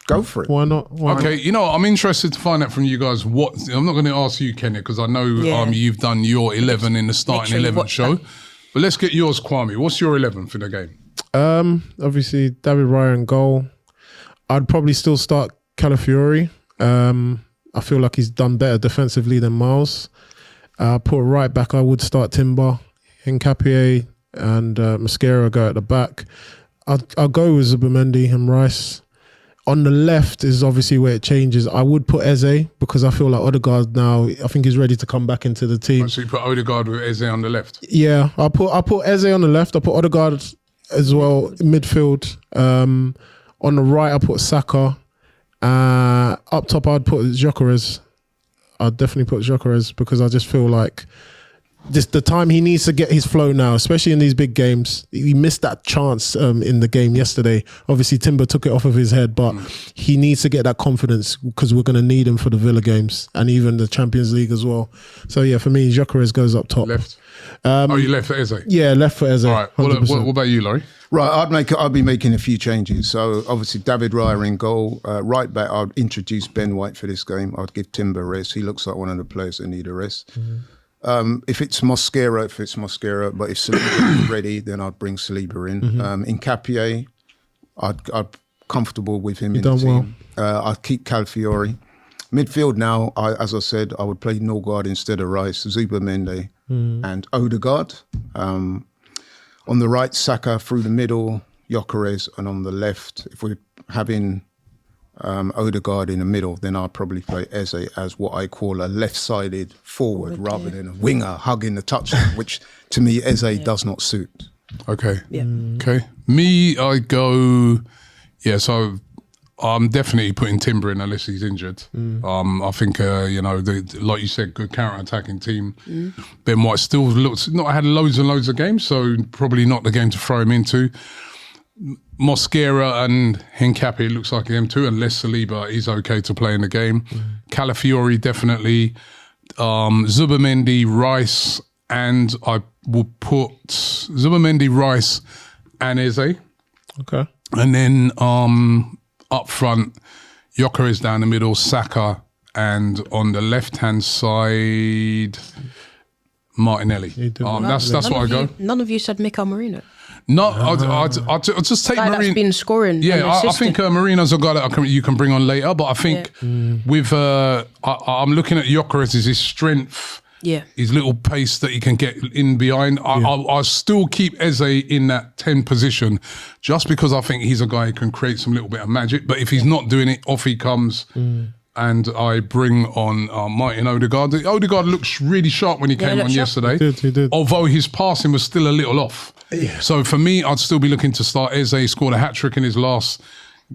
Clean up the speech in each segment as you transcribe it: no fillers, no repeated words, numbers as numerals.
Go for it. Why not? Okay, you know, I'm interested to find out from you guys what. I'm not going to ask you, Kenneth, because I know you've done your 11 in the starting 11 show. But let's get yours, Kwame. What's your 11 for the game? Obviously, David Raya in goal. I'd probably still start Calafiori. I feel like he's done better defensively than Miles. Put right back, I would start Timber, Hincapié and Mosquera go at the back. I'll go with Zubimendi and Rice. On the left is obviously where it changes. I would put Eze because I feel like Odegaard now, I think he's ready to come back into the team. So you put Odegaard with Eze on the left? Yeah, I'll put Eze on the left. I'll put Odegaard as well, midfield. On the right, I'll put Saka. Up top, I'd put Gyökeres. I'd definitely put Gyökeres because I just feel like just the time he needs to get his flow now, especially in these big games. He missed that chance in the game yesterday. Obviously, Timber took it off of his head, but he needs to get that confidence because we're going to need him for the Villa games and even the Champions League as well. So yeah, for me, Gyökeres goes up top. Left. You left for Eze? Yeah, left for Eze. All right. What about you, Laurie? Right, I'd be making a few changes. So obviously David Raya in goal. Right back, I'd introduce Ben White for this game. I'd give Timber a rest. He looks like one of the players that need a rest. If it's Mosquera, but if Saliba is ready, then I'd bring Saliba in. In Capier, I'd comfortable with him in the team. I'd keep Calafiori. Midfield now, as I said, I would play Norgard instead of Rice, Zubimendi and Odegaard. On the right, Saka through the middle, Gyökeres, and on the left, if we're having Odegaard in the middle, then I'll probably play Eze as what I call a left-sided forward rather than a winger hugging the touchline, which to me Eze does not suit. Okay. Yeah. Okay. Me, I go. Yeah. So I'm definitely putting Timber in unless he's injured. I think like you said, good counter-attacking team. Ben White still looks not had loads and loads of games, so probably not the game to throw him into. Mosquera and Hincapié looks like him too, unless Saliba is okay to play in the game. Calafiori definitely. Zubimendi, Rice, and I will put Zubimendi, Rice, and Eze. Okay. And then up front, Gyökeres down the middle, Saka, and on the left-hand side, Martinelli. That's what I go. None of you said Mikel Merino. No, I'll just take Merino. That's been scoring. Yeah, I think Merino's a guy that you can bring on later. But I think with I'm looking at Gyökeres as his strength. Yeah, his little pace that he can get in behind. I'll still keep Eze in that 10 position, just because I think he's a guy who can create some little bit of magic. But if he's not doing it, off he comes. And I bring on Martin Odegaard. Odegaard looks really sharp when he came on yesterday. He did. Although his passing was still a little off. Yeah. So for me, I'd still be looking to start Eze. He scored a hat-trick in his last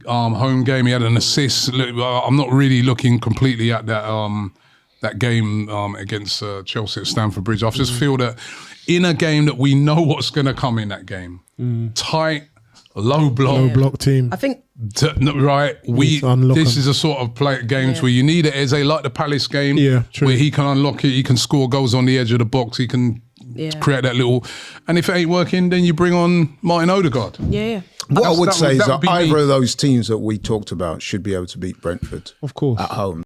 home game. He had an assist. I'm not really looking completely at that game against Chelsea at Stamford Bridge. I just feel that in a game that we know what's going to come in that game, tight, low block team. I think this is a sort of play games where you need it. Eze, like the Palace game, where he can unlock it, he can score goals on the edge of the box, he can create that little. And if it ain't working, then you bring on Martin Odegaard. What I would say is that either of those teams that we talked about should be able to beat Brentford, of course, at home.